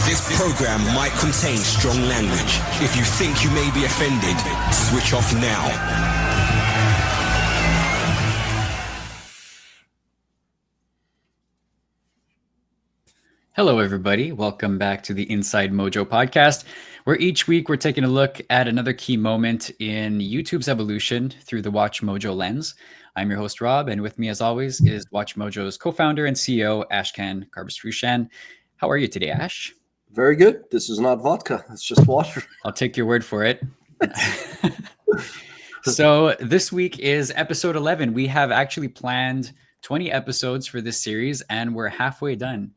This program might contain strong language. If you think you may be offended, switch off now. Hello, everybody. Welcome back to the Inside Mojo podcast, where each week we're taking a look at another key moment in YouTube's evolution through the WatchMojo lens. I'm your host, Rob, and with me, as always, is WatchMojo's co-founder and CEO, Ashkan Karbasfrooshan. How are you today, Ash? Very good. This is not vodka. It's just water. I'll take your word for it. So this week is episode 11. We have actually planned 20 episodes for this series, and we're halfway done.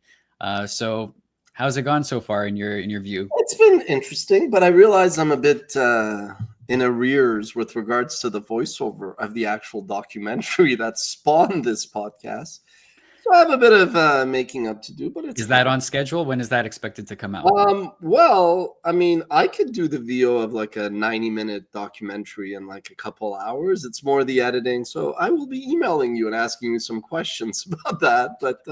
So how's it gone so far in your view? It's been interesting, but I realize I'm a bit in arrears with regards to the voiceover of the actual documentary that spawned this podcast. So I have a bit of making up to do, but Is that on schedule? When is that expected to come out? Well, I mean, I could do the VO of like a 90-minute documentary in like a couple hours. It's more the editing. So I will be emailing you and asking you some questions about that. But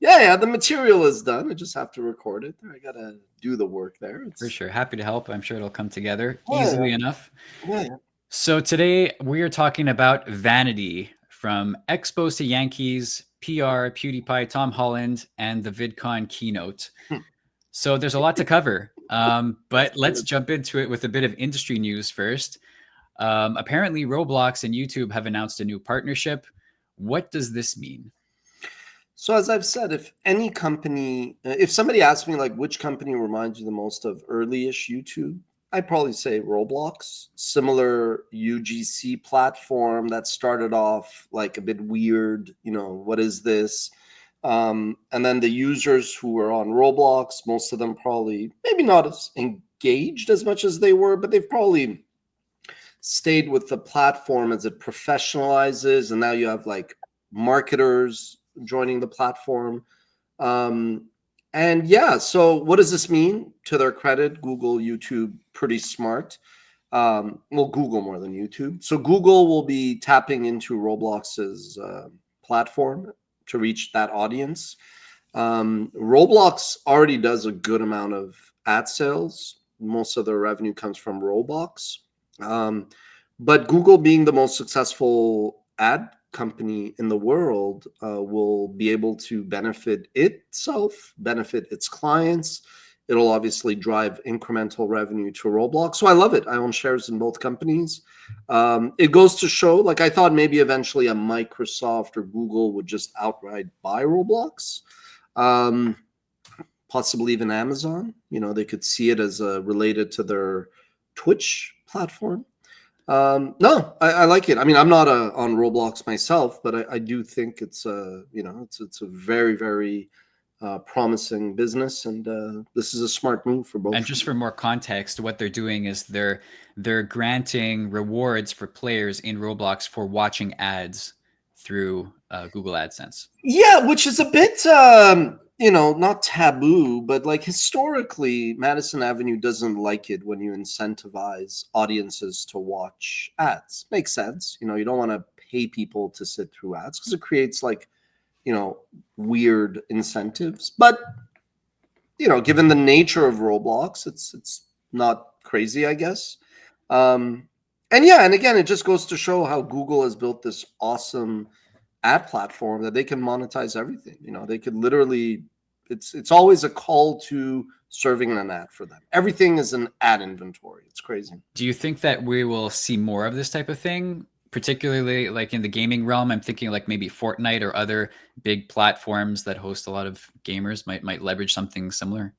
yeah, the material is done. I just have to record it. I got to do the work there. For sure. Happy to help. I'm sure it'll come together easily enough. Yeah. So today we are talking about Vanity, from Expos to Yankees, PR, Pewdiepie, Tom Holland, and the Vidcon keynote. So there's a lot to cover, but let's jump into it with a bit of industry news first. Apparently, Roblox and YouTube have announced a new partnership. What does this mean? So as I've said, if any company, if somebody asks me like which company reminds you the most of early-ish YouTube, I'd probably say Roblox. Similar UGC platform that started off like a bit weird, what is this? And then the users who were on Roblox, most of them probably maybe not as engaged as much as they were, but they've probably stayed with the platform as it professionalizes. And now you have like marketers joining the platform. And yeah, so what does this mean? To their credit, Google, YouTube, pretty smart. Well, Google more than YouTube. So Google will be tapping into Roblox's platform to reach that audience. Roblox already does a good amount of ad sales. Most of their revenue comes from Roblox. But Google, being the most successful ad company in the world, will be able to benefit itself, benefit its clients. It'll obviously drive incremental revenue to Roblox. So I love it. I own shares in both companies. It goes to show, like, I thought maybe eventually a Microsoft or Google would just outright buy Roblox. Possibly even Amazon. They could see it as related to their Twitch platform. No, I like it. I mean, I'm not on Roblox myself, but I do think it's it's a very, very promising business, and this is a smart move for both. And just for more context, what they're doing is they're granting rewards for players in Roblox for watching ads through Google AdSense. Yeah, which is a bit not taboo, but like historically, Madison Avenue doesn't like it when you incentivize audiences to watch ads. Makes sense. You don't want to pay people to sit through ads because it creates like, weird incentives. But, given the nature of Roblox, it's not crazy, I guess. And again, it just goes to show how Google has built this awesome ad platform that they can monetize everything. They could literally, it's always a call to serving an ad for them. Everything is an ad inventory. It's crazy. Do you think that we will see more of this type of thing, particularly like in the gaming realm? I'm thinking like maybe Fortnite or other big platforms that host a lot of gamers might leverage something similar.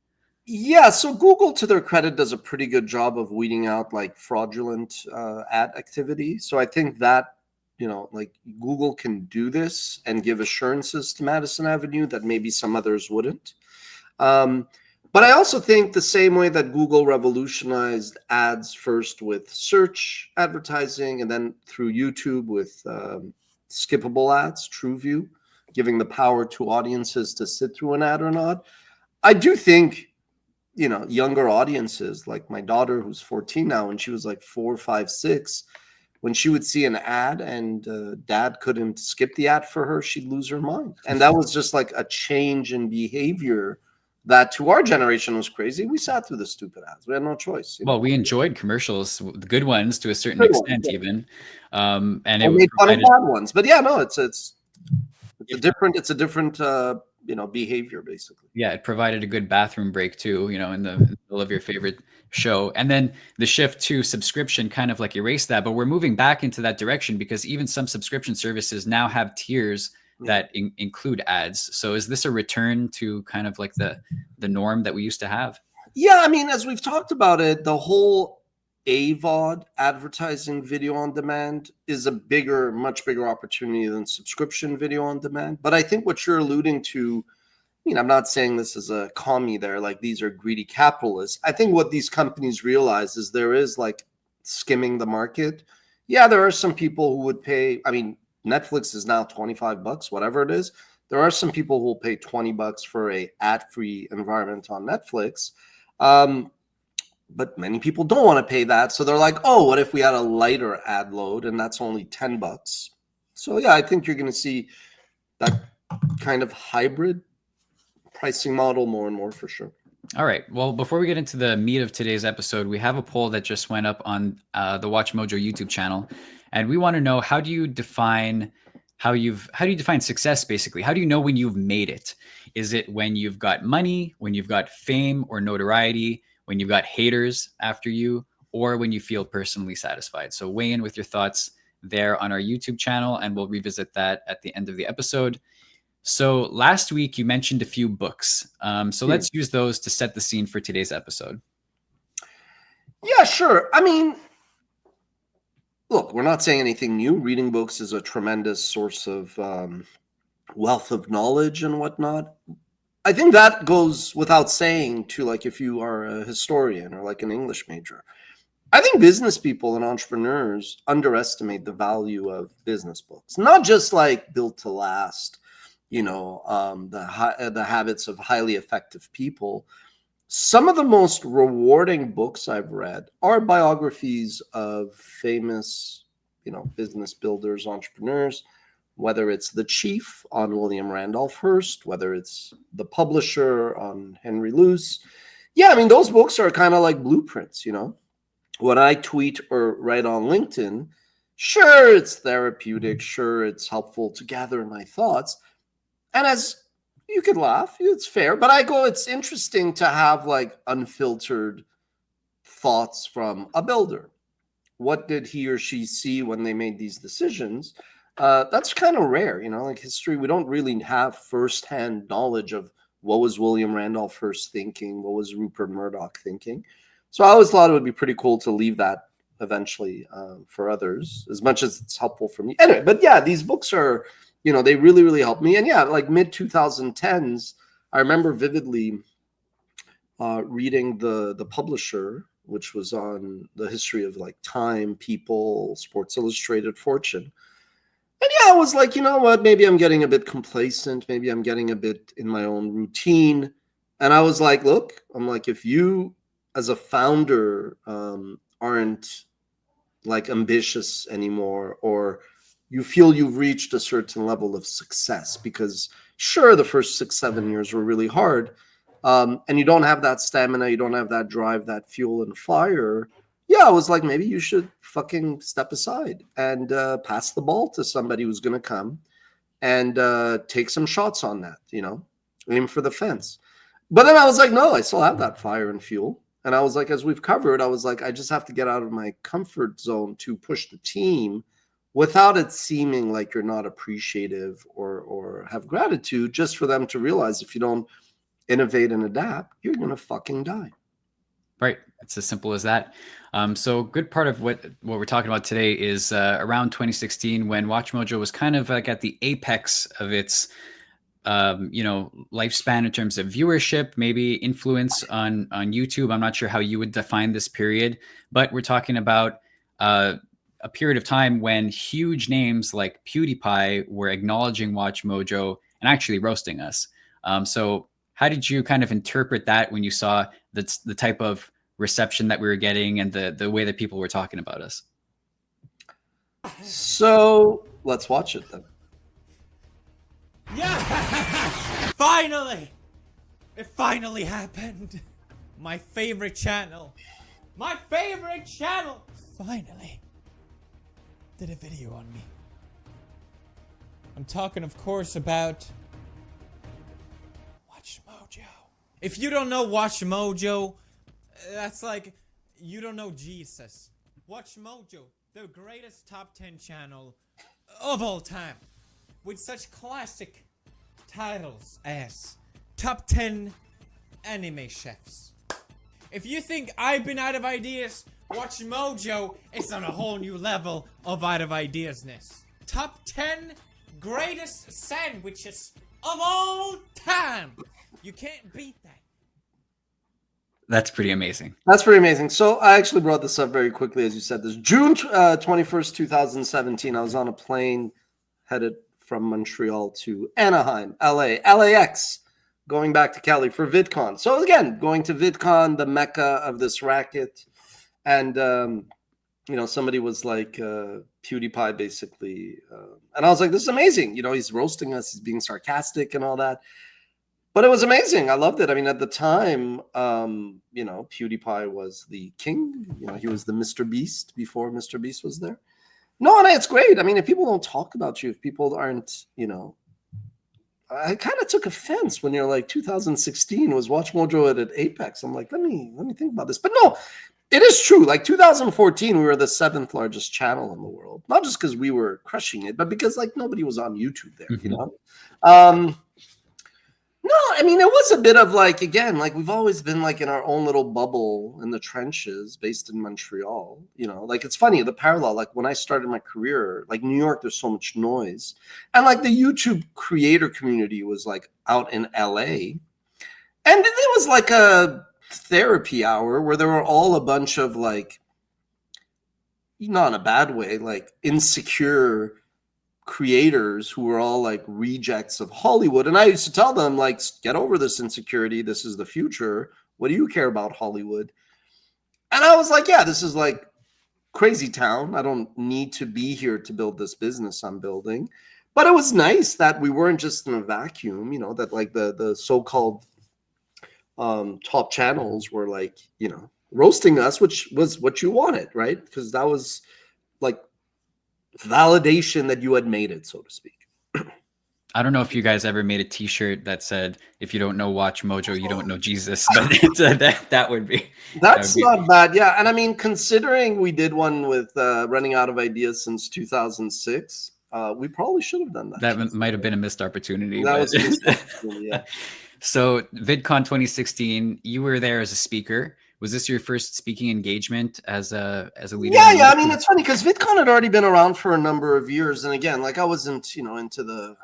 Yeah, so Google, to their credit, does a pretty good job of weeding out like fraudulent ad activity. So I think that like Google can do this and give assurances to Madison Avenue that maybe some others wouldn't. But I also think the same way that Google revolutionized ads first with search advertising and then through YouTube with skippable ads, TrueView, giving the power to audiences to sit through an ad or not. I do think, younger audiences, like my daughter who's 14 now, when she was like 4, 5, 6, when she would see an ad and dad couldn't skip the ad for her, she'd lose her mind. And that was just like a change in behavior that to our generation was crazy. We sat through the stupid ads. We had no choice. Well, we enjoyed commercials, the good ones to a certain Good ones, extent, yeah. even, and I it made fun of provided. bad ones, but yeah, no, it's a different behavior basically. Yeah, it provided a good bathroom break too, in the middle of your favorite show. And then the shift to subscription kind of like erased that, but we're moving back into that direction because even some subscription services now have tiers that include ads. So is this a return to kind of like the norm that we used to have? Yeah, I mean, as we've talked about it, the whole AVOD, advertising video on demand, is a much bigger opportunity than subscription video on demand. But I think what you're alluding to, I'm not saying this as a commie there, like these are greedy capitalists. I think what these companies realize is there is like skimming the market. Yeah, there are some people who would pay. I mean, Netflix is now $25, whatever it is. There are some people who will pay $20 for a ad-free environment on Netflix. But many people don't want to pay that. So they're like, oh, what if we had a lighter ad load and that's only $10? So yeah, I think you're going to see that kind of hybrid pricing model more and more for sure. All right. Well, before we get into the meat of today's episode, we have a poll that just went up on the WatchMojo YouTube channel, and we want to know, how do you define success? Basically, how do you know when you've made it? Is it when you've got money, when you've got fame or notoriety, when you've got haters after you, or when you feel personally satisfied? So weigh in with your thoughts there on our YouTube channel, and we'll revisit that at the end of the episode. So last week you mentioned a few books. So let's use those to set the scene for today's episode. Yeah, sure. I mean, look, we're not saying anything new. Reading books is a tremendous source of wealth of knowledge and whatnot. I think that goes without saying to, like, if you are a historian or like an English major. I think business people and entrepreneurs underestimate the value of business books, not just like Built to Last, the habits of highly effective people. Some of the most rewarding books I've read are biographies of famous, business builders, entrepreneurs, whether it's The Chief on William Randolph Hearst, whether it's The Publisher on Henry Luce. Yeah, I mean, those books are kind of like blueprints, When I tweet or write on LinkedIn, sure, it's therapeutic, sure, it's helpful to gather my thoughts. And as you could laugh, it's fair, but it's interesting to have like unfiltered thoughts from a builder. What did he or she see when they made these decisions? That's kind of rare, like history. We don't really have firsthand knowledge of what was William Randolph Hearst thinking, what was Rupert Murdoch thinking. So I always thought it would be pretty cool to leave that eventually for others, as much as it's helpful for me. Anyway, but yeah, these books are, they really, really helped me. And yeah, like mid 2010s, I remember vividly reading the Publisher, which was on the history of like Time, People, Sports Illustrated, Fortune. And yeah, I was like, you know what, maybe I'm getting a bit complacent. Maybe I'm getting a bit in my own routine. And I was like, look, I'm like, if you as a founder aren't like ambitious anymore, or you feel you've reached a certain level of success, because sure, the first 6-7 years were really hard, and you don't have that stamina, you don't have that drive, that fuel and fire. Yeah, I was like, maybe you should fucking step aside and pass the ball to somebody who's going to come and take some shots on that, aim for the fence. But then I was like, no, I still have that fire and fuel. And I was like, as we've covered, I was like, I just have to get out of my comfort zone to push the team without it seeming like you're not appreciative or have gratitude, just for them to realize if you don't innovate and adapt, you're going to fucking die. Right. It's as simple as that. So good part of what we're talking about today is around 2016, when WatchMojo was kind of like at the apex of its lifespan in terms of viewership, maybe influence on YouTube. I'm not sure how you would define this period, but we're talking about a period of time when huge names like PewDiePie were acknowledging WatchMojo and actually roasting us. So how did you kind of interpret that when you saw the type of reception that we were getting and the way that people were talking about us? So let's watch it then. Yeah! Finally! It finally happened. My favorite channel. My favorite channel finally did a video on me. I'm talking, of course, about WatchMojo. If you don't know WatchMojo, that's like you don't know Jesus. WatchMojo, the greatest top 10 channel of all time, with such classic titles as Top 10 Anime Chefs. If you think I've been out of ideas, WatchMojo is on a whole new level of out of ideasness. Top 10 greatest sandwiches of all time. You can't beat that. That's pretty amazing. That's pretty amazing. So I actually brought this up very quickly, as you said. This June 21st, 2017, I was on a plane headed from Montreal to Anaheim, LA, LAX, going back to Cali for VidCon. So again, going to VidCon, the mecca of this racket. And, you know, somebody was like, PewDiePie, basically. And I was like, this is amazing. You know, he's roasting us. He's being sarcastic and all that. But it was amazing. I loved it. I mean, at the time, you know, PewDiePie was the king. You know, he was the Mr. Beast before Mr. Beast was there. No, and it's great. I mean, if people don't talk about you, if people aren't, you know, I kind of took offense when you're like 2016 was WatchMojo at Apex. I'm like, let me think about this. But no, it is true. Like 2014, we were the 7th largest channel in the world. Not just because we were crushing it, but because like nobody was on YouTube there, you know? No, I mean, it was a bit of like, again, like we've always been like in our own little bubble in the trenches based in Montreal, you know, like it's funny, the parallel, like when I started my career, like New York, there's so much noise. And like the YouTube creator community was like out in LA. And it was like a therapy hour where there were all a bunch of like, not in a bad way, like insecure creators who were all like rejects of Hollywood. And I used to tell them, like, get over this insecurity. This is the future. What do you care about Hollywood? And I was like, yeah, this is like crazy town. I don't need to be here to build this business I'm building. But it was nice that we weren't just in a vacuum, you know, that like the so-called top channels were like, you know, roasting us, which was what you wanted, right? Because that was like validation that you had made it, so to speak. I don't know if you guys ever made a T-shirt that said, "If you don't know WatchMojo, you don't know Jesus." But that would be not bad, yeah. And I mean, considering we did one with running out of ideas since 2006, we probably should have done that. That might have been a missed opportunity. That but... was a missed opportunity, yeah. So VidCon 2016, you were there as a speaker. Was this your first speaking engagement as a leader? Yeah. I mean, it's funny because VidCon had already been around for a number of years, and again, like I wasn't, you know, into the.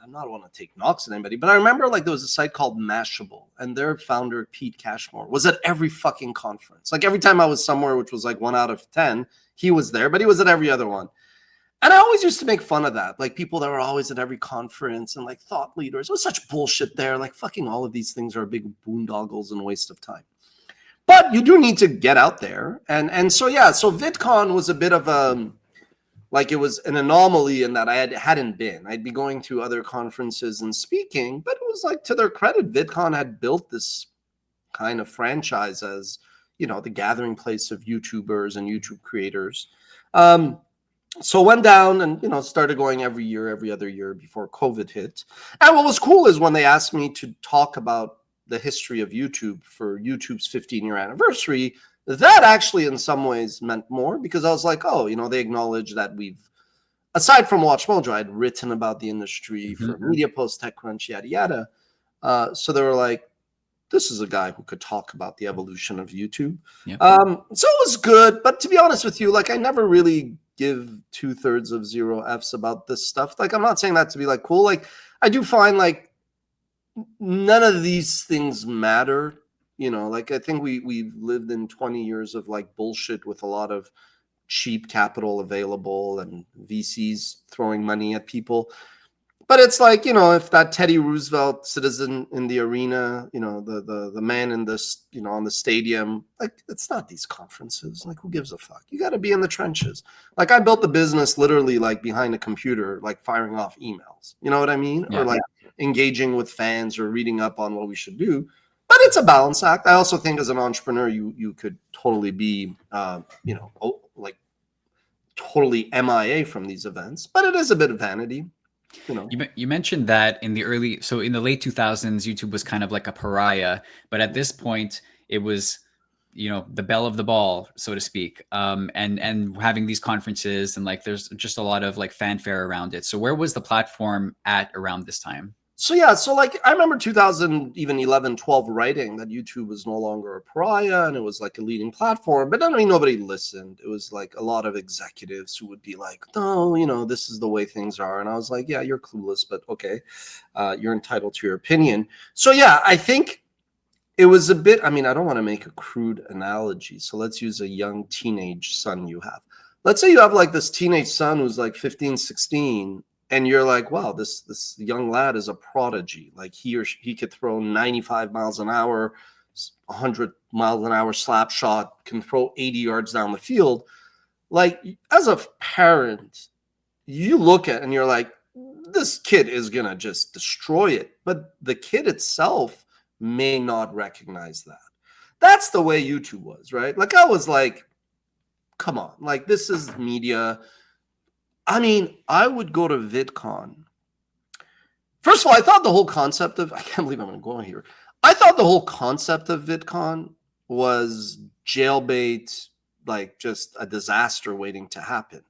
I'm not want to take knocks at anybody, but I remember like there was a site called Mashable, and their founder Pete Cashmore was at every fucking conference. Like every time I was somewhere, which was like 1 out of 10, he was there, but he was at every other one. And I always used to make fun of that, like people that were always at every conference and like thought leaders. It was such bullshit there. Like fucking all of these things are big boondoggles and waste of time. But you do need to get out there. And so, yeah, so VidCon was a bit of a, like it was an anomaly in that I hadn't been. I'd be going to other conferences and speaking, but it was like, to their credit, VidCon had built this kind of franchise as, you know, the gathering place of YouTubers and YouTube creators. So went down and, you know, started going every year, every other year before COVID hit. And what was cool is when they asked me to talk about the history of YouTube for YouTube's 15-year anniversary, that actually in some ways meant more because I was like, oh, you know, they acknowledge that we've, aside from WatchMojo, I'd written about the industry for Media Post, TechCrunch, yada, yada. So they were like, this is a guy who could talk about the evolution of YouTube. Yep. So it was good. But to be honest with you, like I never really give 2/3 of 0 Fs about this stuff. Like I'm not saying that to be like cool. Like I do find like none of these things matter. You know, like I think we've lived in 20 years of like bullshit with a lot of cheap capital available and VCs throwing money at people. But it's like, if that Teddy Roosevelt citizen in the arena, the man in this, on the stadium, like, it's not these conferences. Like, who gives a fuck? You got to be in the trenches. Like, I built the business literally like behind a computer, like firing off emails. You know what I mean? Yeah. Or like engaging with fans or reading up on what we should do. But it's a balance act. I also think as an entrepreneur, you could totally be, like totally MIA from these events. But it is a bit of vanity. You mentioned that in the late 2000s, YouTube was kind of like a pariah, but at this point, it was, the belle of the ball, so to speak, and having these conferences and like there's just a lot of like fanfare around it. So where was the platform at around this time? So yeah, so like I remember 2011, 12 writing that YouTube was no longer a pariah and it was like a leading platform, but I mean nobody listened. It was like a lot of executives who would be like, no, this is the way things are. And I was like, yeah, you're clueless, but okay, you're entitled to your opinion. So yeah, I think it was a bit, I mean, I don't want to make a crude analogy. So let's use a young teenage son you have. Let's say you have like this teenage son who's like 15, 16. And you're like, wow, this young lad is a prodigy. Like he could throw 95 miles an hour, 100 miles an hour slap shot, can throw 80 yards down the field. Like as a parent, you look at it and you're like, this kid is going to just destroy it. But the kid itself may not recognize that. That's the way YouTube was, right? Like I was like, come on, like this is media. I mean, I would go to VidCon. First of all, I thought the whole concept of, I can't believe I'm going to go on here. I thought the whole concept of VidCon was jailbait, like just a disaster waiting to happen.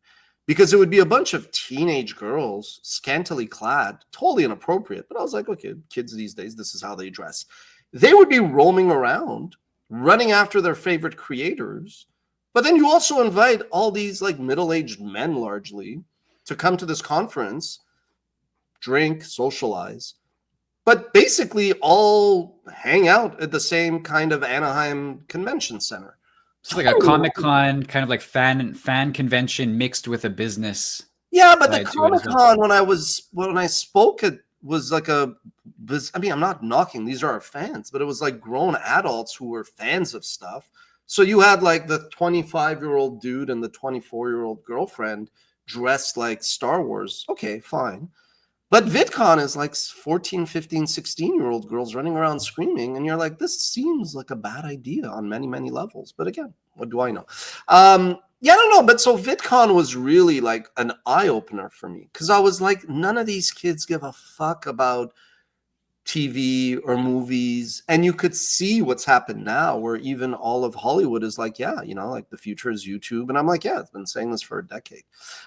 Because it would be a bunch of teenage girls, scantily clad, totally inappropriate. But I was like, okay, kids these days, this is how they dress. They would be roaming around, running after their favorite creators. But then you also invite all these like middle-aged men largely to come to this conference, drink, socialize, but basically all hang out at the same kind of Anaheim Convention Center. It's like a Comic-Con kind of like fan convention mixed with a business. Yeah, but the Comic-Con when I spoke, it was like I mean, I'm not knocking, these are our fans, but it was like grown adults who were fans of stuff. So you had like the 25-year-old dude and the 24-year-old girlfriend dressed like Star Wars. Okay, fine. But VidCon is like 14, 15, 16-year-old girls running around screaming. And you're like, this seems like a bad idea on many, many levels. But again, what do I know? Yeah, I don't know. But so VidCon was really like an eye-opener for me. Because I was like, none of these kids give a fuck about TV or movies, and you could see what's happened now where even all of Hollywood is like, yeah, like the future is YouTube. And I'm like, yeah, it's been saying this for a decade.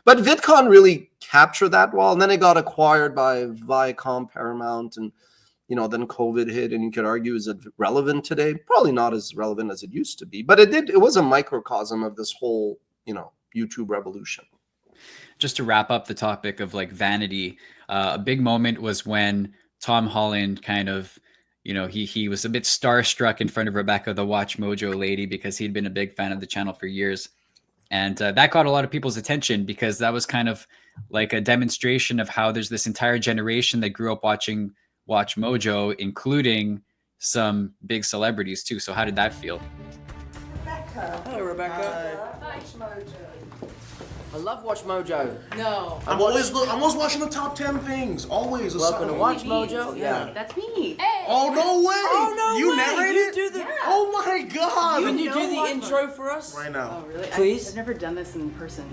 But VidCon really captured that well, and then it got acquired by Viacom, Paramount, and then COVID hit, and you could argue, is it relevant today? Probably not as relevant as it used to be, but it was a microcosm of this whole YouTube revolution. Just to wrap up the topic of like vanity, a big moment was when Tom Holland kind of, he was a bit starstruck in front of Rebecca, the WatchMojo lady, because he'd been a big fan of the channel for years. And that caught a lot of people's attention because that was kind of like a demonstration of how there's this entire generation that grew up watching WatchMojo, including some big celebrities too. So how did that feel? Rebecca. Hello, Rebecca. WatchMojo. I love WatchMojo. No. I'm always watching the top 10 things. Always. Welcome to WatchMojo. Yeah. That's me. Hey. Oh, no way. Oh, no you way. narrated You it? do the... Yeah. Oh, my God. Can you do the intro for us? Right now. Oh, really? Please. I've never done this in person.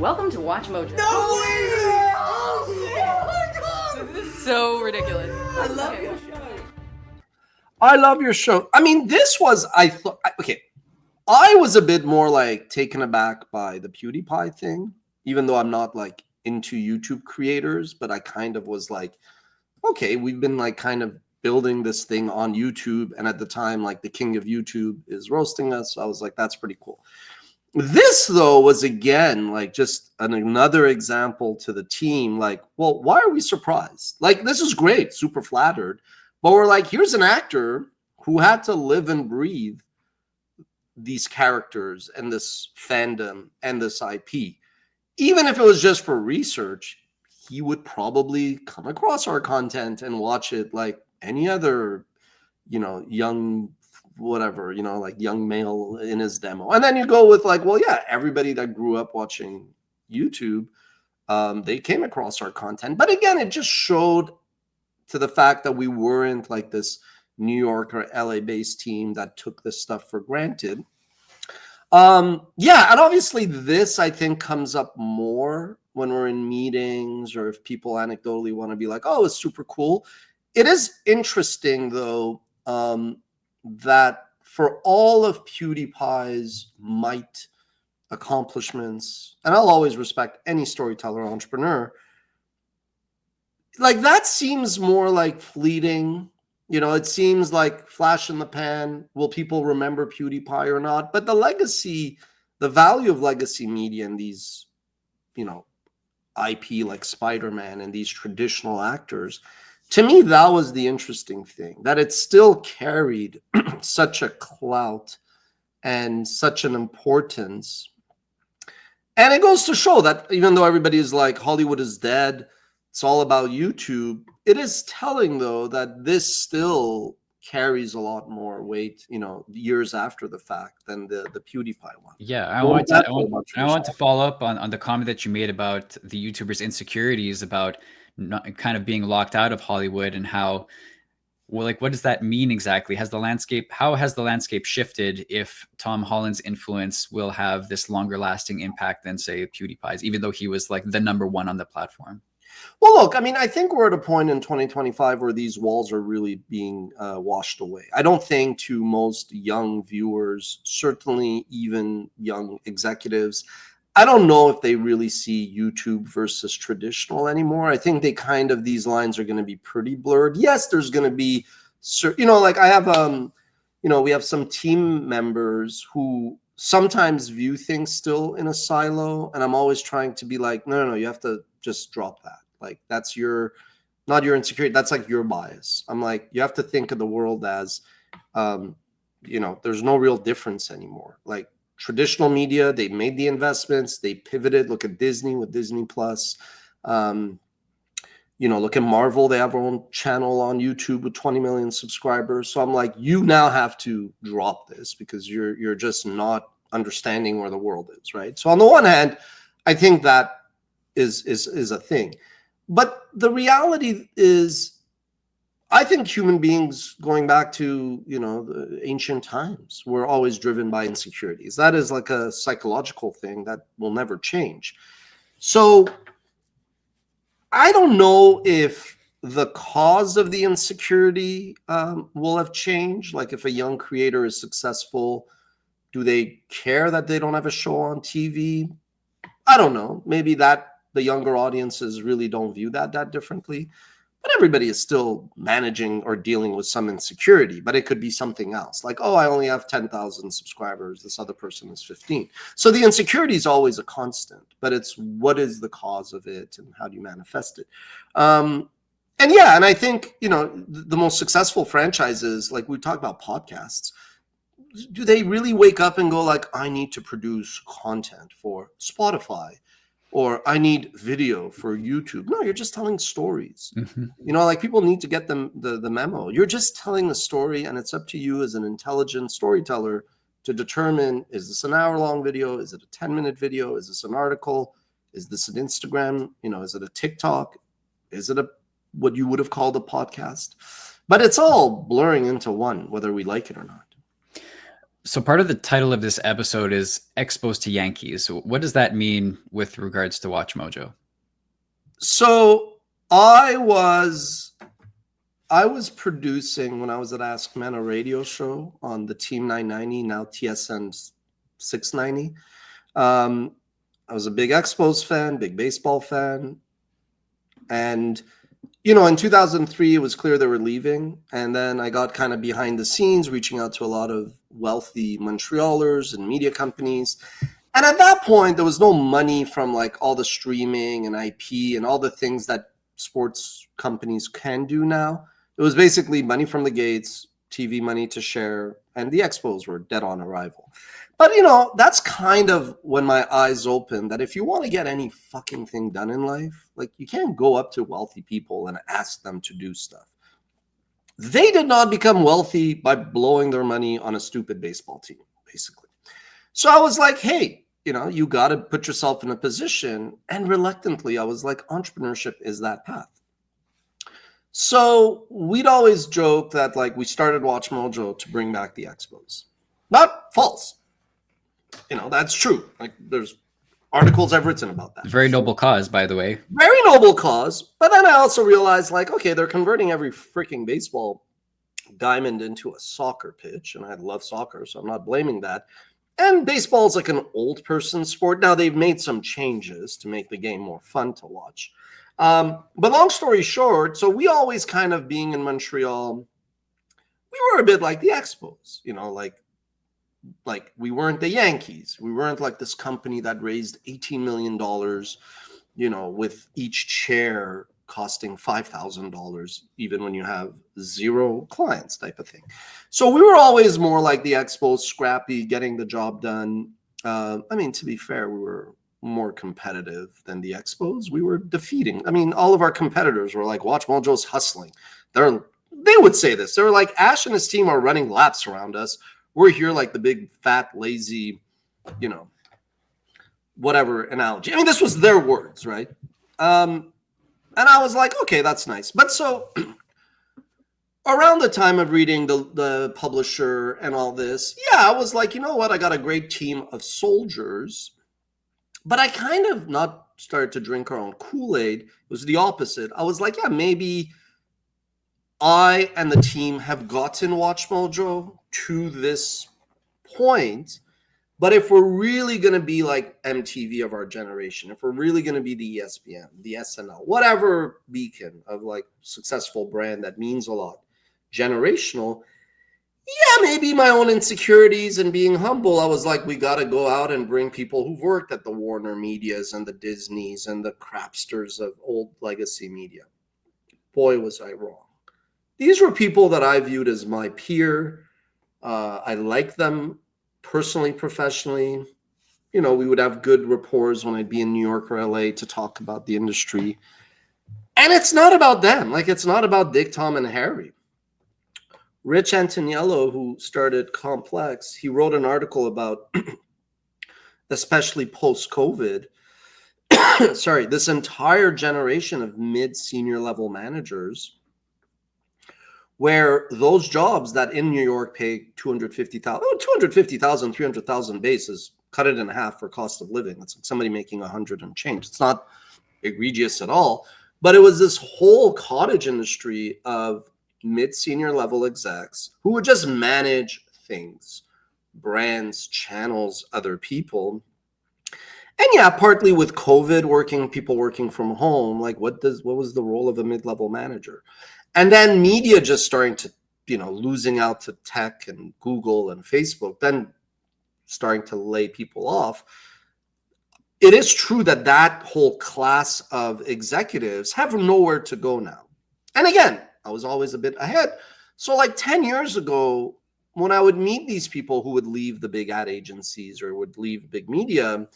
Welcome to WatchMojo. No way! Oh, my God. This is so ridiculous. I love your show. I love your show. I mean, this was, I was a bit more like taken aback by the PewDiePie thing, even though I'm not like into YouTube creators, but I kind of was like, okay, we've been like kind of building this thing on YouTube. And at the time, like the king of YouTube is roasting us. So I was like, that's pretty cool. This though was again, like just another example to the team. Like, well, why are we surprised? Like, this is great, super flattered, but we're like, here's an actor who had to live and breathe these characters and this fandom and this IP. Even if it was just for research, he would probably come across our content and watch it like any other, young whatever, like young male in his demo. And then you go with like, well, yeah, everybody that grew up watching YouTube, they came across our content. But again, it just showed to the fact that we weren't like this New York or LA based team that took this stuff for granted. Yeah, and obviously this I think comes up more when we're in meetings or if people anecdotally want to be like, oh, it's super cool. It is interesting though, that for all of PewDiePie's might, accomplishments, and I'll always respect any storyteller or entrepreneur, like that seems more like fleeting. It seems like flash in the pan. Will people remember PewDiePie or not? But the legacy, the value of legacy media and these, IP like Spider-Man and these traditional actors, to me, that was the interesting thing, that it still carried such a clout and such an importance. And it goes to show that even though everybody is like, Hollywood is dead, it's all about YouTube, it is telling, though, that this still carries a lot more weight, years after the fact than the PewDiePie one. Yeah, I want to follow up on the comment that you made about the YouTubers' insecurities about not kind of being locked out of Hollywood and how, well, like, what does that mean exactly? How has the landscape shifted if Tom Holland's influence will have this longer lasting impact than, say, PewDiePie's, even though he was like the #1 on the platform? Well, look, I mean, I think we're at a point in 2025 where these walls are really being washed away. I don't think to most young viewers, certainly even young executives, I don't know if they really see YouTube versus traditional anymore. I think these lines are going to be pretty blurred. Yes, there's going to be, like I have, we have some team members who sometimes view things still in a silo. And I'm always trying to be like, no, you have to just drop that. Like that's not your insecurity. That's like your bias. I'm like, you have to think of the world as, there's no real difference anymore. Like traditional media, they made the investments, they pivoted. Look at Disney with Disney Plus. Look at Marvel. They have their own channel on YouTube with 20 million subscribers. So I'm like, you now have to drop this because you're just not understanding where the world is, right? So on the one hand, I think that is a thing. But the reality is, I think human beings, going back to, the ancient times, were always driven by insecurities. That is like a psychological thing that will never change. So I don't know if the cause of the insecurity will have changed. Like if a young creator is successful, do they care that they don't have a show on TV? I don't know. Maybe that the younger audiences really don't view that differently. But everybody is still managing or dealing with some insecurity, but it could be something else. Like, oh, I only have 10,000 subscribers. This other person is 15. So the insecurity is always a constant, but it's what is the cause of it and how do you manifest it? And I think, the most successful franchises, like we talk about podcasts, do they really wake up and go like, I need to produce content for Spotify? Or I need video for YouTube. No, you're just telling stories. Mm-hmm. Like people need to get the memo. You're just telling a story, and it's up to you as an intelligent storyteller to determine, is this an hour-long video? Is it a 10-minute video? Is this an article? Is this an Instagram? Is it a TikTok? Is it what you would have called a podcast? But it's all blurring into one, whether we like it or not. So part of the title of this episode is Exposed to Yankees. What does that mean with regards to WatchMojo? So I was producing, when I was at Ask Men, a radio show on the Team 990, now TSN 690. I was a big Expos fan, big baseball fan. And, in 2003, it was clear they were leaving. And then I got kind of behind the scenes, reaching out to a lot of wealthy Montrealers and media companies. And at that point, there was no money from like all the streaming and IP and all the things that sports companies can do now. It was basically money from the gates, TV money to share, and the Expos were dead on arrival. But, you know, that's kind of when my eyes opened that if you want to get any fucking thing done in life, like you can't go up to wealthy people and ask them to do stuff. They did not become wealthy by blowing their money on a stupid baseball team, basically. So I was like, hey, you know, you got to put yourself in a position. And reluctantly, I was like, entrepreneurship is that path. So we'd always joke that like we started WatchMojo to bring back the expos. Not false. You know, that's true. Like there's articles I've written about that. Very noble cause, by the way. Very noble cause. But then I also realized like, okay, they're converting every freaking baseball diamond into a soccer pitch. And I love soccer, so I'm not blaming that. And baseball is like an old person sport. Now they've made some changes to make the game more fun to watch. But long story short, so we always kind of being in Montreal, we were a bit like the Expos, you know, like we weren't the Yankees. We weren't like this company that raised $18 million, you know, with each chair costing $5,000, even when you have 0 clients type of thing. So we were always more like the Expos, scrappy, getting the job done. I mean, to be fair, we were more competitive than the Expos. We were defeating. I mean, all of our competitors were like, WatchMojo's hustling. They would say this. They were like, Ash and his team are running laps around us. We're here like the big, fat, lazy, you know, whatever analogy. I mean, this was their words, right? And I was like, okay, that's nice. But so around the time of reading the publisher and all this, yeah, I was like, you know what? I got a great team of soldiers. But I kind of not started to drink our own Kool-Aid. It was the opposite. I was like, yeah, maybe I and the team have gotten WatchMojo to this point. But if we're really going to be like MTV of our generation, if we're really going to be the ESPN, the SNL, whatever beacon of like successful brand that means a lot, generational, yeah, maybe my own insecurities and being humble, I was like, we got to go out and bring people who've worked at the Warner Medias and the Disneys and the crapsters of old legacy media. Boy, was I wrong. These were people that I viewed as my peer. I liked them personally, professionally. You know, we would have good rapport when I'd be in New York or LA to talk about the industry. And it's not about them. Like, it's not about Dick, Tom, and Harry. Rich Antoniello, who started Complex, he wrote an article about, especially post-COVID, this entire generation of mid-senior level managers, where those jobs that in New York pay $250,000, 300,000 bases, cut it in half for cost of living. It's like somebody making 100 and change. It's not egregious at all, but it was this whole cottage industry of mid-senior level execs who would just manage things, brands, channels, other people. And yeah, partly with COVID, people working from home, like what was the role of a mid-level manager? And then media just starting to, you know, losing out to tech and Google and Facebook, then starting to lay people off. It is true that whole class of executives have nowhere to go now. And again, I was always a bit ahead. So like 10 years ago, when I would meet these people who would leave the big ad agencies or would leave big media,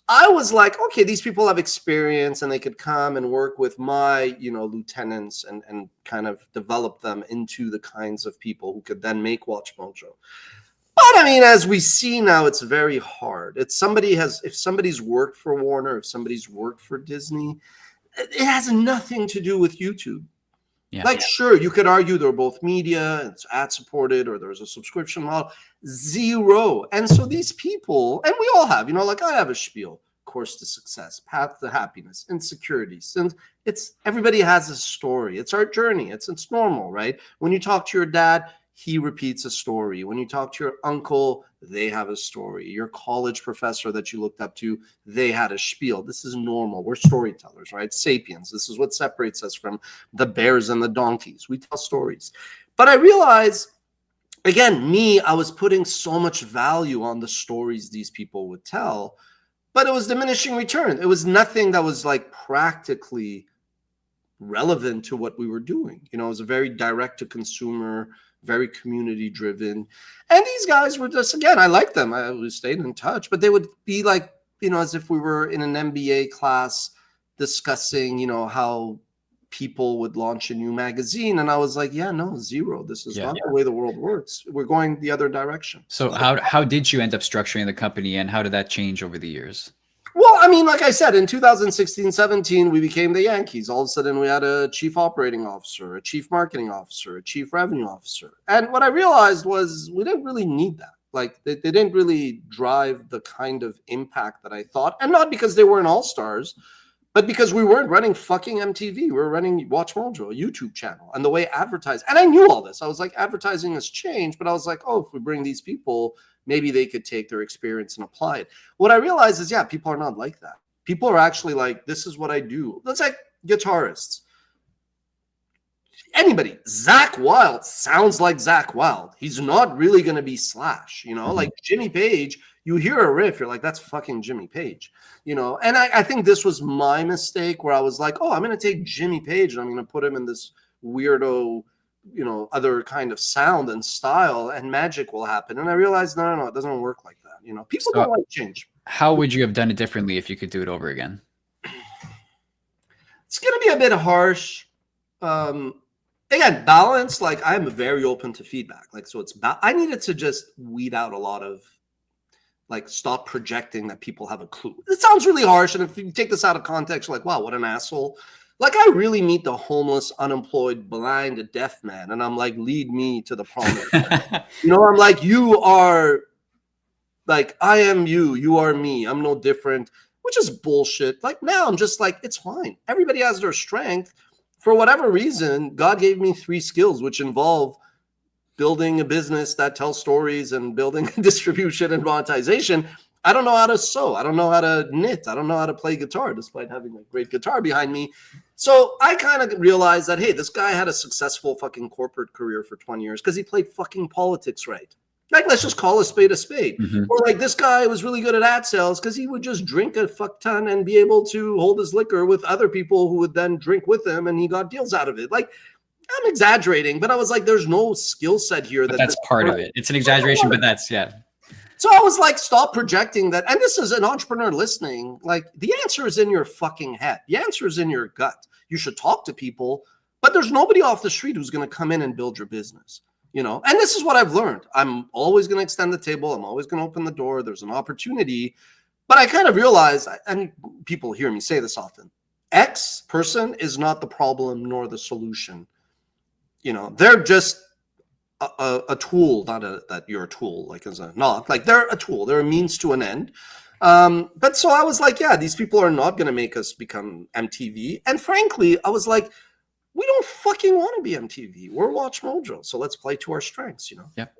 I was like, okay, these people have experience and they could come and work with my, you know, lieutenants and kind of develop them into the kinds of people who could then make WatchMojo. But I mean, as we see now, it's very hard. If somebody's worked for Warner, if somebody's worked for Disney, it has nothing to do with YouTube. Yeah. Like, sure, you could argue they're both media, it's ad supported, or there's a subscription model. Zero. And so these people, and we all have, you know, like I have a spiel, course to success, path to happiness, insecurities. And everybody has a story. It's our journey. It's normal, right? When you talk to your dad, he repeats a story. When you talk to your uncle, they have a story. Your college professor that you looked up to, they had a spiel. This is normal. We're storytellers, right? Sapiens. This is what separates us from the bears and the donkeys. We tell stories. But I realized, again, I was putting so much value on the stories these people would tell, but it was diminishing return. It was nothing that was like practically relevant to what we were doing. You know, it was a very direct to consumer very community driven. And these guys were just, again, I liked them. We stayed in touch, but they would be like, as if we were in an MBA class discussing, how people would launch a new magazine. And I was like, yeah, no, zero. This is not the way the world works. We're going the other direction. So how did you end up structuring the company, and how did that change over the years? Well, I mean, like I said, in 2016-17, we became the Yankees. All of a sudden, we had a chief operating officer, a chief marketing officer, a chief revenue officer. And what I realized was we didn't really need that. Like, they didn't really drive the kind of impact that I thought. And not because they weren't all-stars, but because we weren't running fucking MTV. We were running WatchMojo, a YouTube channel, and the way advertising. And I knew all this. I was like, advertising has changed, but I was like, oh, if we bring these people, maybe they could take their experience and apply it. What I realized is, people are not like that. People are actually like, this is what I do. That's like guitarists. Anybody, Zach Wilde sounds like Zach Wilde. He's not really going to be Slash, like Jimmy Page. You hear a riff, you're like, that's fucking Jimmy Page, And I think this was my mistake where I was like, oh, I'm going to take Jimmy Page and I'm going to put him in this weirdo, other kind of sound and style, and magic will happen. And I realized, no, it doesn't work like that. People don't like change. How would you have done it differently if you could do it over again? It's going to be a bit harsh. Again, balance, like I'm very open to feedback. Like, so I needed to just weed out a lot of, like, stop projecting that people have a clue. It sounds really harsh. And if you take this out of context, you're like, wow, what an asshole. Like, I really meet the homeless, unemployed, blind, deaf man. And I'm like, lead me to the promise. I'm like, you are, like, I am you. You are me. I'm no different, which is bullshit. Like, now I'm just like, it's fine. Everybody has their strength. For whatever reason, God gave me 3 skills, which involve building a business that tells stories and building distribution and monetization. I don't know how to sew. I don't know how to knit. I don't know how to play guitar, despite having a great guitar behind me. So I kind of realized that, hey, this guy had a successful fucking corporate career for 20 years because he played fucking politics right. Like, let's just call a spade a spade. Or like, this guy was really good at ad sales because he would just drink a fuck ton and be able to hold his liquor with other people who would then drink with him, and he got deals out of it. Like, I'm exaggerating, but I was like, there's no skill set here. That's part of it. It's an exaggeration, but that's, So I was like, stop projecting that. And this is an entrepreneur listening. Like, the answer is in your fucking head. The answer is in your gut. You should talk to people, but there's nobody off the street who's going to come in and build your business. And this is what I've learned. I'm always going to extend the table. I'm always going to open the door. There's an opportunity. But I kind of realized, and people hear me say this often, X person is not the problem nor the solution. They're just a tool, not that you're a tool, like as a not, like they're a tool. They're a means to an end. But so I was like, these people are not going to make us become MTV. And frankly, I was like, we don't fucking want to be MTV. We're WatchMojo. So let's play to our strengths, Yep.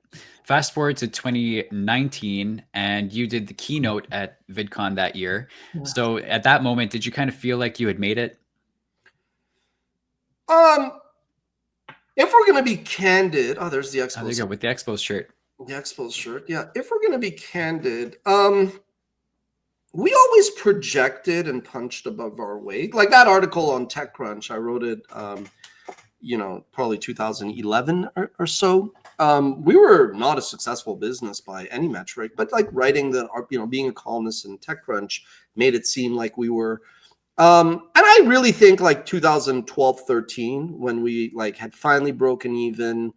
Fast forward to 2019, and you did the keynote at VidCon that year. Yeah. So at that moment, did you kind of feel like you had made it? If we're going to be candid, there's the Expos. There you go, with the Expos shirt. The Expos shirt. Yeah. If we're going to be candid, we always projected and punched above our weight. Like that article on TechCrunch, I wrote it, probably 2011 or so. We were not a successful business by any metric, but like writing being a columnist in TechCrunch made it seem like we were. And I really think like 2012, 13, when we like had finally broken even,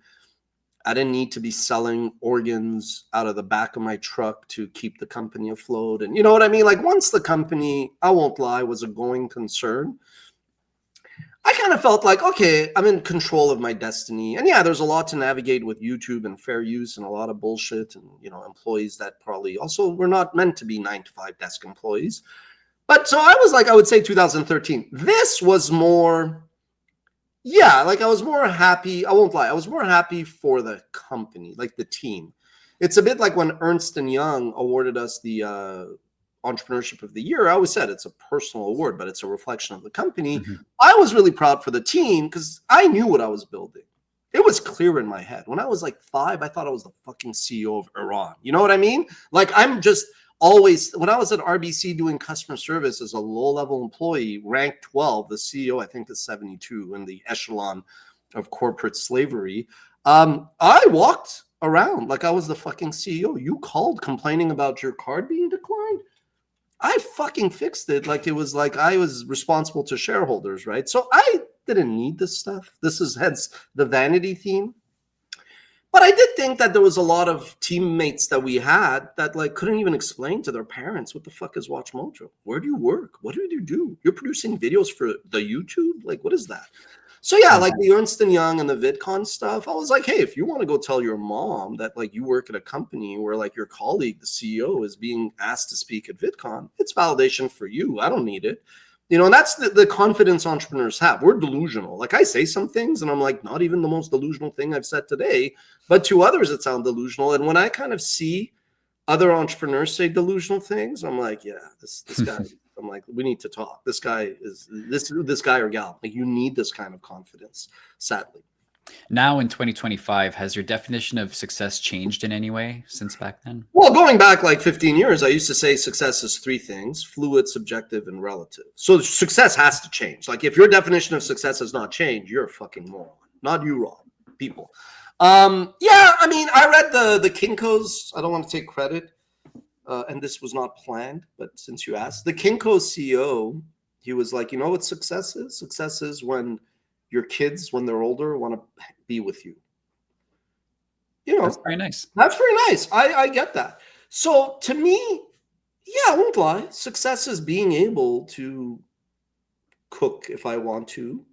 I didn't need to be selling organs out of the back of my truck to keep the company afloat. And you know what I mean? Like once the company, I won't lie, was a going concern, I kind of felt like, okay, I'm in control of my destiny. And yeah, there's a lot to navigate with YouTube and fair use and a lot of bullshit and, employees that probably also were not meant to be 9-to-5 desk employees. But so I was like, I would say 2013, this was more, like I was more happy. I won't lie. I was more happy for the company, like the team. It's a bit like when Ernst & Young awarded us the Entrepreneurship of the Year. I always said it's a personal award, but it's a reflection of the company. Mm-hmm. I was really proud for the team because I knew what I was building. It was clear in my head. When I was like 5, I thought I was the fucking CEO of Iran. You know what I mean? Like I'm just always, when I was at RBC doing customer service as a low-level employee, ranked 12, the CEO, I think, is 72 in the echelon of corporate slavery. I walked around like I was the fucking CEO. You called complaining about your card being declined. I fucking fixed it. Like it was like I was responsible to shareholders, right? So I didn't need this stuff. This is hence the vanity theme. But I did think that there was a lot of teammates that we had that like couldn't even explain to their parents what the fuck is WatchMojo? Where do you work? What do you do? You're producing videos for the YouTube? Like, what is that? So yeah, like the Ernst & Young and the Vidcon stuff, I was like, hey, if you want to go tell your mom that like you work at a company where like your colleague, the CEO, is being asked to speak at Vidcon, it's validation for you. I don't need it. You know, and that's the confidence entrepreneurs have. We're delusional. Like I say some things and I'm like, not even the most delusional thing I've said today, but to others it sounds delusional. And when I kind of see other entrepreneurs say delusional things, I'm like, yeah, this guy, I'm like, we need to talk. This guy is this guy or gal. Like you need this kind of confidence, sadly. Now in 2025, has your definition of success changed in any way since back then? Well, going back like 15 years, I used to say success is three things: fluid, subjective, and relative. So success has to change. Like if your definition of success has not changed, you're a fucking moron. Not you, Rob. People. Yeah, I mean, I read the Kinko's. I don't want to take credit, and this was not planned, but since you asked, the Kinko's CEO, he was like, you know what success is? Success is when your kids, when they're older, want to be with you. You know, That's very nice. That's very nice. I get that. So to me, yeah, I won't lie. Success is being able to cook if I want to,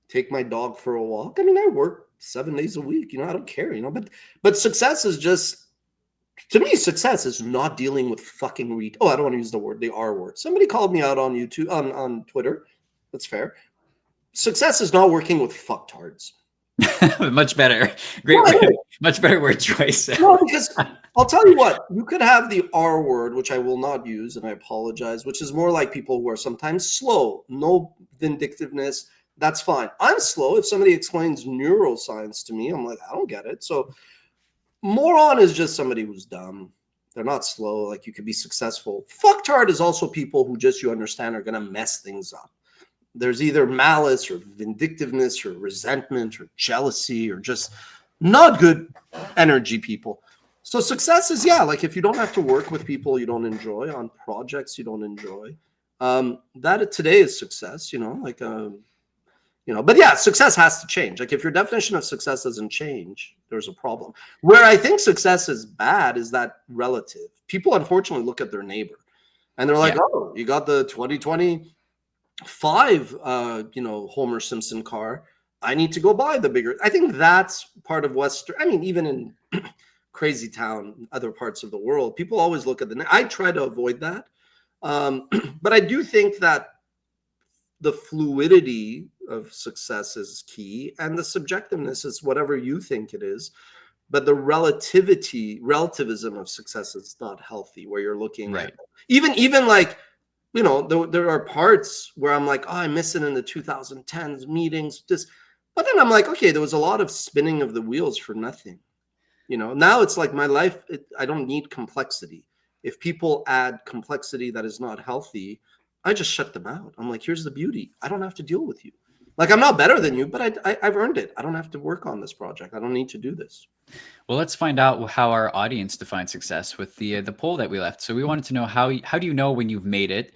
take my dog for a walk. I mean, I work 7 days a week. You know, I don't care. You know, but success is just, to me, success is not dealing with fucking I don't want to use the R word. Somebody called me out on YouTube, on Twitter. That's fair. Success is not working with fucktards. Much better. Great. Much better word choice. No, because I'll tell you what, you could have the R word, which I will not use, and I apologize, which is more like people who are sometimes slow, no vindictiveness. That's fine. I'm slow. If somebody explains neuroscience to me, I'm like, I don't get it. So moron is just somebody who's dumb. They're not slow. Like you could be successful. Fucktard is also people who just, you understand, are going to mess things up. There's either malice or vindictiveness or resentment or jealousy or just not good energy people. So success is, yeah, like if you don't have to work with people you don't enjoy, on projects you don't enjoy, that today is success, you know, like, you know, but yeah, success has to change. Like if your definition of success doesn't change, there's a problem. Where I think success is bad is that relative. People unfortunately look at their neighbor and they're like, oh, you got the 2025 you know, Homer Simpson car. I need to go buy the bigger. I think that's part of Western. I mean, even in crazy town, other parts of the world, people always look at I try to avoid that. But I do think that the fluidity of success is key, and the subjectiveness is whatever you think it is. But the relativism of success is not healthy, where you're looking at even like, you know, there are parts where I'm like, oh, I miss it in the 2010s meetings, but then I'm like, okay, there was a lot of spinning of the wheels for nothing. You know, now it's like my life, I don't need complexity. If people add complexity that is not healthy, I just shut them out. I'm like, here's the beauty. I don't have to deal with you. Like, I'm not better than you, but I've earned it. I don't have to work on this project. I don't need to do this. Well, let's find out how our audience defines success with the poll that we left. So we wanted to know how do you know when you've made it?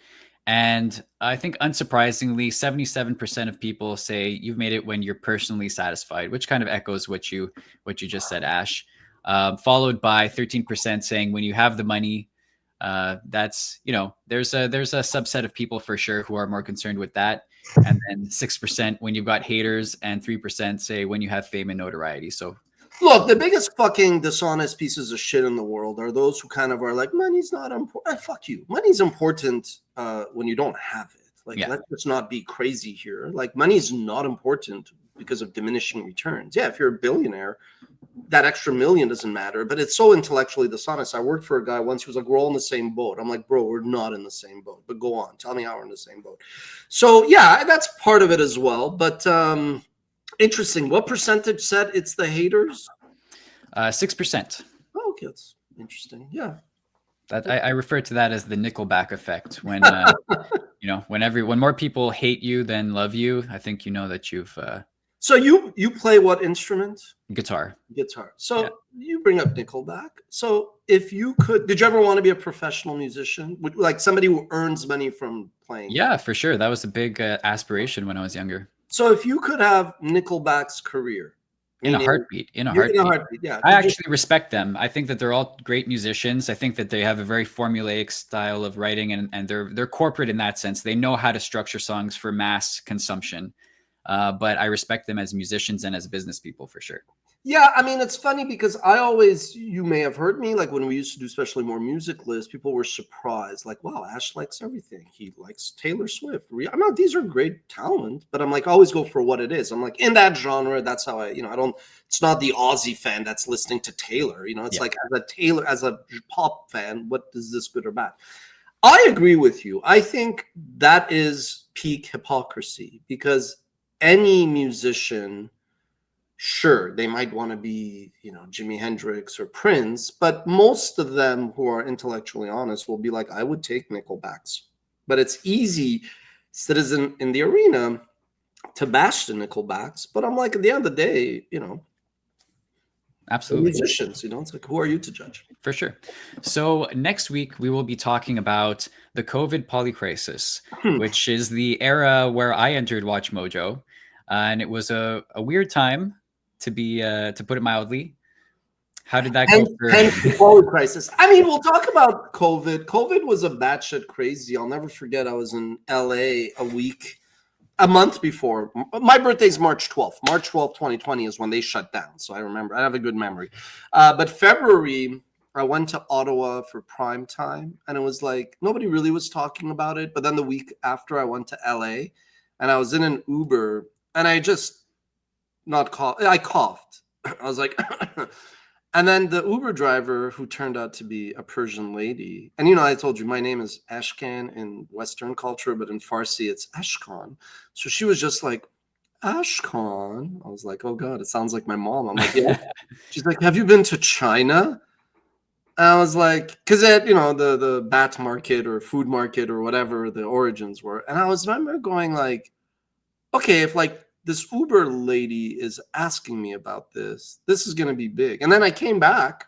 And I think unsurprisingly, 77% of people say you've made it when you're personally satisfied, which kind of echoes what you just said, Ash. Followed by 13% saying when you have the money. That's, you know, there's a subset of people for sure who are more concerned with that. And then 6% when you've got haters, and 3% say when you have fame and notoriety. So look, the biggest fucking dishonest pieces of shit in the world are those who kind of are like, money's not important. Fuck you. Money's important when you don't have it. Like, let's just not be crazy here. Like, money's not important because of diminishing returns. Yeah, if you're a billionaire, that extra million doesn't matter, but it's so intellectually dishonest. I worked for a guy once who was like, we're all in the same boat. I'm like, bro, we're not in the same boat, but go on. Tell me how we're in the same boat. So yeah, that's part of it as well. But interesting. What percentage said it's the haters? 6%. Oh, okay, that's interesting. Yeah. That I refer to that as the Nickelback effect. When you know, when more people hate you than love you, I think you know that you've So you play what instrument? Guitar. Guitar. So you bring up Nickelback. So if you could, did you ever want to be a professional musician? Like somebody who earns money from playing? Yeah, for sure. That was a big aspiration when I was younger. So if you could have Nickelback's career In a heartbeat. yeah. I actually respect them. I think that they're all great musicians. I think that they have a very formulaic style of writing, and they're corporate in that sense. They know how to structure songs for mass consumption. But I respect them as musicians and as business people for sure. Yeah, I mean, it's funny because you may have heard me, like when we used to do especially more music lists, people were surprised, like, wow, Ash likes everything. He likes Taylor Swift. I'm not, these are great talent, but I'm like, always go for what it is. I'm like, in that genre, that's how it's not the Aussie fan that's listening to Taylor. It's like as a pop fan, what is this good or bad? I agree with you. I think that is peak hypocrisy because any musician, sure, they might want to be, Jimi Hendrix or Prince, but most of them who are intellectually honest will be like, I would take Nickelbacks. But it's easy, citizen in the arena, to bash the Nickelbacks. But I'm like, at the end of the day, absolutely, musicians, it's like, who are you to judge? For sure. So next week we will be talking about the COVID polycrisis, which is the era where I entered WatchMojo, and it was a weird time to be, to put it mildly. How did that go for the COVID crisis? I mean, we'll talk about COVID. COVID was a batshit crazy. I'll never forget. I was in LA a month before. My birthday's March 12th. March 12th, 2020 is when they shut down. So I remember. I have a good memory. But February, I went to Ottawa for prime time, and it was like nobody really was talking about it. But then the week after, I went to LA, and I was in an Uber, and I just I coughed. I was like, and then the Uber driver, who turned out to be a Persian lady, and I told you my name is Ashkan in Western culture, but in Farsi it's Ashkan. So she was just like, Ashkan. I was like, oh God, it sounds like my mom. I'm like, yeah. She's like, have you been to China? And I was like, because the bat market or food market or whatever the origins were, and I remember going like, okay, if like this Uber lady is asking me about this is going to be big. And then I came back,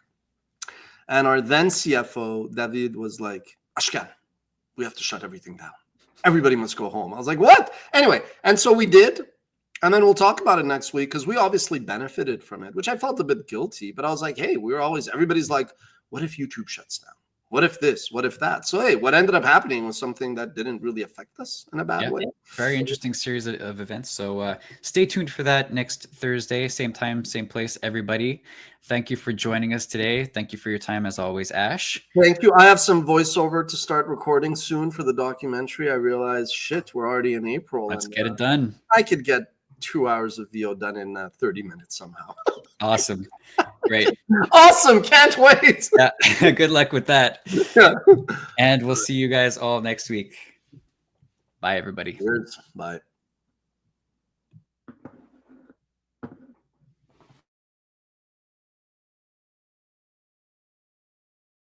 and our then CFO, David, was like, Ashkan, we have to shut everything down. Everybody must go home. I was like, what? Anyway, and so we did. And then we'll talk about it next week because we obviously benefited from it, which I felt a bit guilty. But I was like, hey, everybody's like, what if YouTube shuts down? What if this? What if that? So, hey, what ended up happening was something that didn't really affect us in a bad way. Very interesting series of events. So stay tuned for that next Thursday, same time, same place, everybody. Thank you for joining us today. Thank you for your time, as always, Ash. Thank you. I have some voiceover to start recording soon for the documentary. I realized, shit, we're already in April. Let's get it done. I could get 2 hours of VO done in 30 minutes somehow. Awesome. Great. Awesome. Can't wait. Yeah. Good luck with that. Yeah. And we'll see you guys all next week. Bye, everybody. Cheers. Bye.